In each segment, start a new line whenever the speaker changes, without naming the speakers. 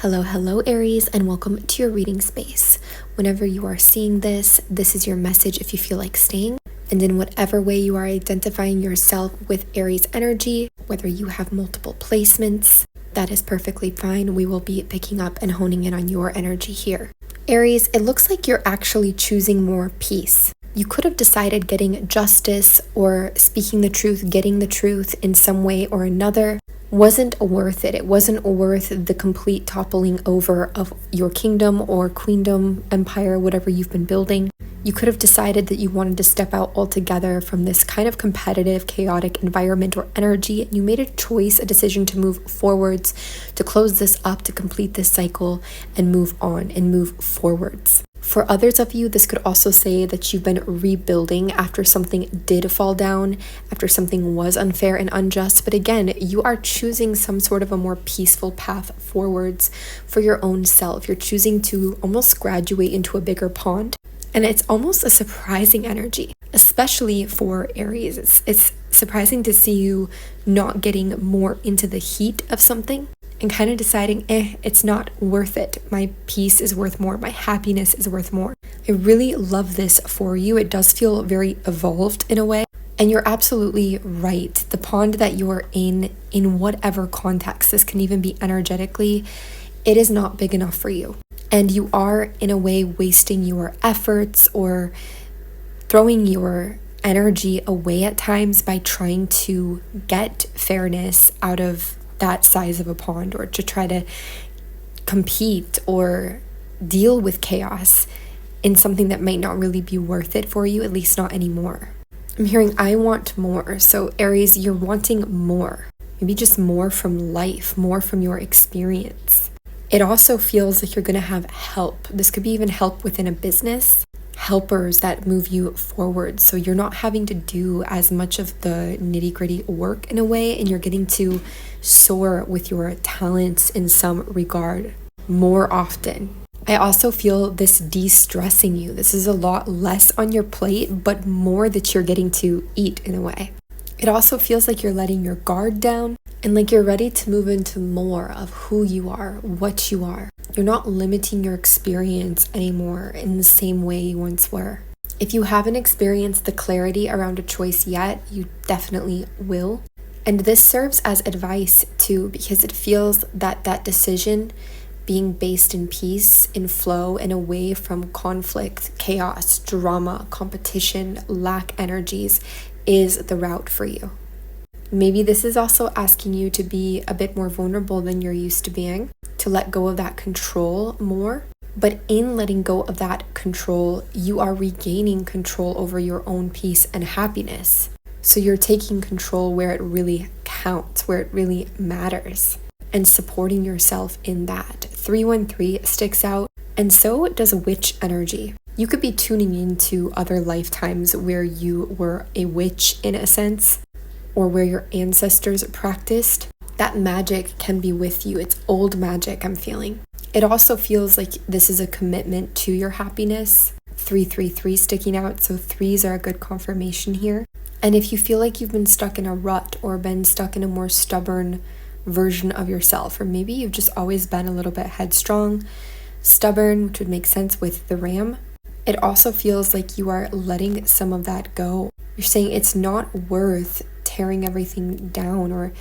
Hello, Aries, and welcome to your reading space. Whenever you are seeing this, this is your message if you feel like staying. And in whatever way you are identifying yourself with Aries energy, whether you have multiple placements, that is perfectly fine. We will be picking up and honing in on your energy here. Aries, it looks like you're actually choosing more peace. You could have decided getting justice or speaking the truth, getting the truth in some way or another wasn't worth it. It wasn't worth the complete toppling over of your kingdom or queendom, empire, whatever you've been building. You could have decided that you wanted to step out altogether from this kind of competitive, chaotic environment or energy, and you made a choice, a decision to move forwards, to close this up, to complete this cycle and move on and move forwards. For others of you, this could also say that you've been rebuilding after something did fall down, after something was unfair and unjust. But again, you are choosing some sort of a more peaceful path forwards for your own self. You're choosing to almost graduate into a bigger pond. And it's almost a surprising energy, especially for Aries. It's surprising to see you not getting more into the heat of something and kind of deciding, it's not worth it. My peace is worth more. My happiness is worth more. I really love this for you. It does feel very evolved in a way. And you're absolutely right. The pond that you're in whatever context, this can even be energetically, it is not big enough for you. And you are, in a way, wasting your efforts or throwing your energy away at times by trying to get fairness out of that size of a pond, or to try to compete or deal with chaos in something that might not really be worth it for you, at least not anymore. I'm hearing, I want more. So Aries, you're wanting more. Maybe just more from life, more from your experience. It also feels like you're going to have help. This could be even help within a business, helpers that move you forward. So you're not having to do as much of the nitty-gritty work in a way, and you're getting to soar with your talents in some regard more often. I also feel this de-stressing you. This is a lot less on your plate, but more that you're getting to eat in a way. It also feels like you're letting your guard down and like you're ready to move into more of who you are, what you are. You're not limiting your experience anymore in the same way you once were. If you haven't experienced the clarity around a choice yet, you definitely will. And this serves as advice too, because it feels that that decision being based in peace, in flow, and away from conflict, chaos, drama, competition, lack energies is the route for you. Maybe this is also asking you to be a bit more vulnerable than you're used to being, to let go of that control more. But in letting go of that control, you are regaining control over your own peace and happiness. So you're taking control where it really counts, where it really matters, and supporting yourself in that. 313 sticks out, and so does witch energy. You could be tuning into other lifetimes where you were a witch in a sense, or where your ancestors practiced. That magic can be with you. It's old magic, I'm feeling. It also feels like this is a commitment to your happiness. 333 sticking out, so threes are a good confirmation here. And if you feel like you've been stuck in a rut or been stuck in a more stubborn version of yourself, or maybe you've just always been a little bit headstrong, stubborn, which would make sense with the ram, it also feels like you are letting some of that go. You're saying it's not worth tearing everything down or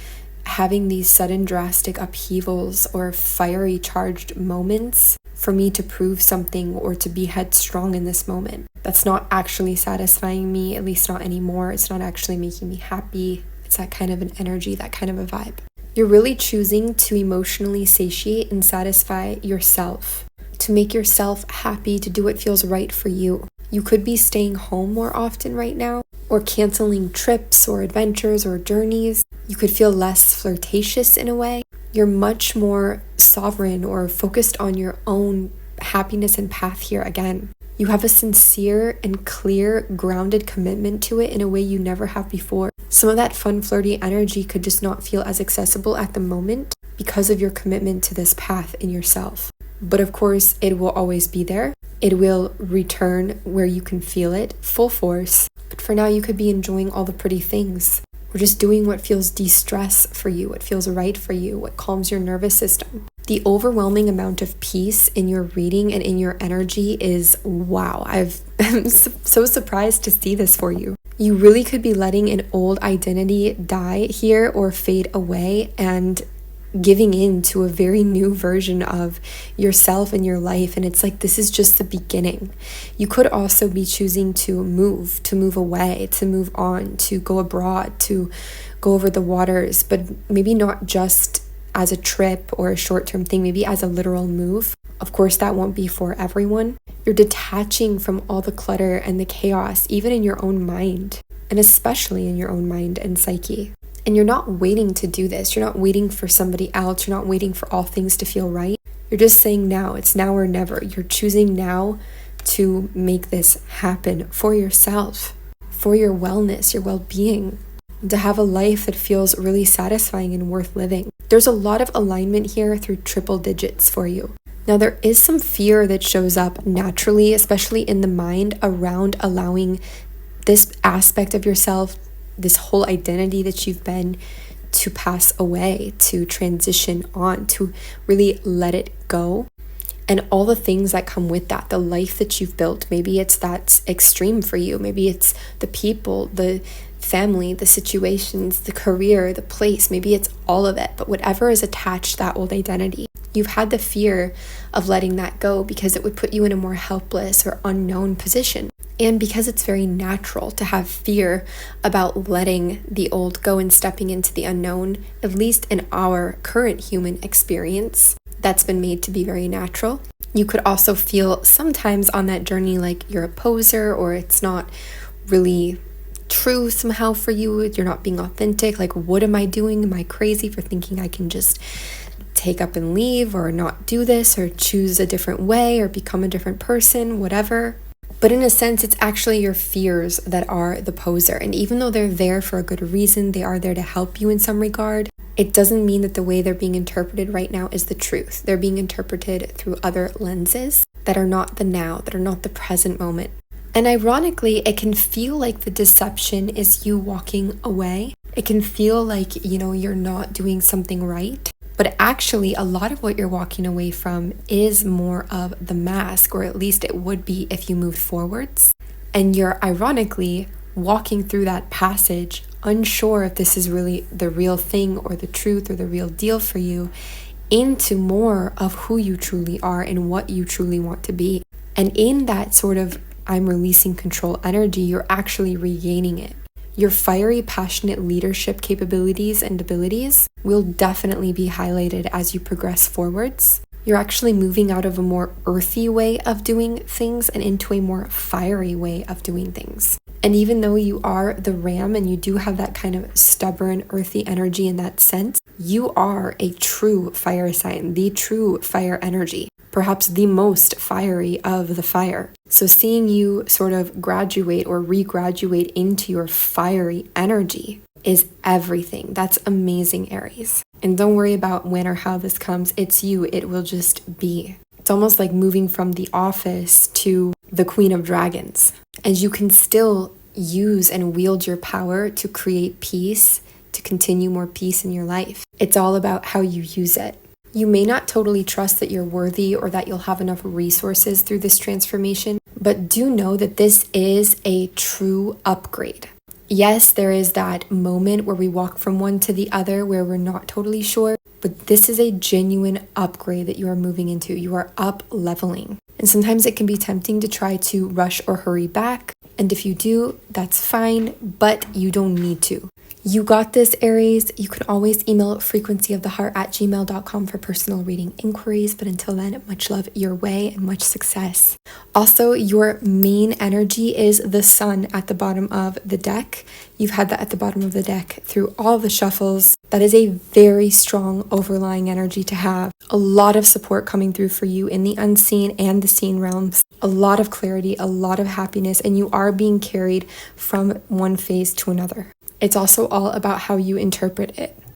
having these sudden drastic upheavals or fiery charged moments for me to prove something or to be headstrong in this moment. That's not actually satisfying me, at least not anymore. It's not actually making me happy. It's that kind of an energy, that kind of a vibe. You're really choosing to emotionally satiate and satisfy yourself, to make yourself happy, to do what feels right for you. You could be staying home more often right now, or canceling trips or adventures or journeys. You could feel less flirtatious in a way. You're much more sovereign or focused on your own happiness and path here again. You have a sincere and clear, grounded commitment to it in a way you never have before. Some of that fun, flirty energy could just not feel as accessible at the moment because of your commitment to this path in yourself. But of course, it will always be there. It will return where you can feel it, full force. But for now, you could be enjoying all the pretty things, or just doing what feels de-stress for you, what feels right for you, what calms your nervous system. The overwhelming amount of peace in your reading and in your energy is wow. I'm so surprised to see this for you. You really could be letting an old identity die here or fade away and giving in to a very new version of yourself and your life. And it's like, this is just the beginning. You could also be choosing to move away, to move on, to go abroad, to go over the waters, but maybe not just as a trip or a short-term thing, maybe as a literal move. Of course, that won't be for everyone. You're detaching from all the clutter and the chaos, even in your own mind, and especially in your own mind and psyche. And you're not waiting to do this. You're not waiting for somebody else. You're not waiting for all things to feel right. You're just saying now. It's now or never. You're choosing now to make this happen for yourself, for your wellness, your well-being, to have a life that feels really satisfying and worth living. There's a lot of alignment here through triple digits for you. Now, there is some fear that shows up naturally, especially in the mind, around allowing this aspect of yourself, this whole identity that you've been, to pass away, to transition on, to really let it go. And all the things that come with that, the life that you've built. Maybe it's that's extreme for you. Maybe it's the people, the family, the situations, the career, the place. Maybe it's all of it. But whatever is attached to that old identity, you've had the fear of letting that go because it would put you in a more helpless or unknown position. And because it's very natural to have fear about letting the old go and stepping into the unknown, at least in our current human experience, that's been made to be very natural. You could also feel sometimes on that journey like you're a poser, or it's not really true somehow for you. You're not being authentic. Like, what am I doing? Am I crazy for thinking I can just take up and leave, or not do this, or choose a different way, or become a different person, whatever? But in a sense, it's actually your fears that are the poser. And even though they're there for a good reason, they are there to help you in some regard, it doesn't mean that the way they're being interpreted right now is the truth. They're being interpreted through other lenses that are not the now, that are not the present moment. And ironically, it can feel like the deception is you walking away. It can feel like, you're not doing something right. But actually, a lot of what you're walking away from is more of the mask, or at least it would be if you moved forwards. And you're ironically walking through that passage, unsure if this is really the real thing or the truth or the real deal for you, into more of who you truly are and what you truly want to be. And in that sort of I'm releasing control energy, you're actually regaining it. Your fiery, passionate leadership capabilities and abilities will definitely be highlighted as you progress forwards. You're actually moving out of a more earthy way of doing things and into a more fiery way of doing things. And even though you are the ram and you do have that kind of stubborn, earthy energy in that sense, you are a true fire sign, the true fire energy, perhaps the most fiery of the fire. So seeing you sort of graduate or regraduate into your fiery energy is everything. That's amazing, Aries. And don't worry about when or how this comes. It's you. It will just be. It's almost like moving from the office to the Queen of Dragons. And you can still use and wield your power to create peace, to continue more peace in your life. It's all about how you use it. You may not totally trust that you're worthy or that you'll have enough resources through this transformation, but do know that this is a true upgrade. Yes, there is that moment where we walk from one to the other where we're not totally sure, but this is a genuine upgrade that you are moving into. You are up leveling. And sometimes it can be tempting to try to rush or hurry back. And if you do, that's fine, but you don't need to. You got this, Aries. You can always email frequencyoftheheart@gmail.com for personal reading inquiries. But until then, much love your way and much success. Also, your main energy is the sun at the bottom of the deck. You've had that at the bottom of the deck through all the shuffles. That is a very strong overlying energy to have. A lot of support coming through for you in the unseen and the seen realms. A lot of clarity, a lot of happiness, and you are being carried from one phase to another. It's also all about how you interpret it.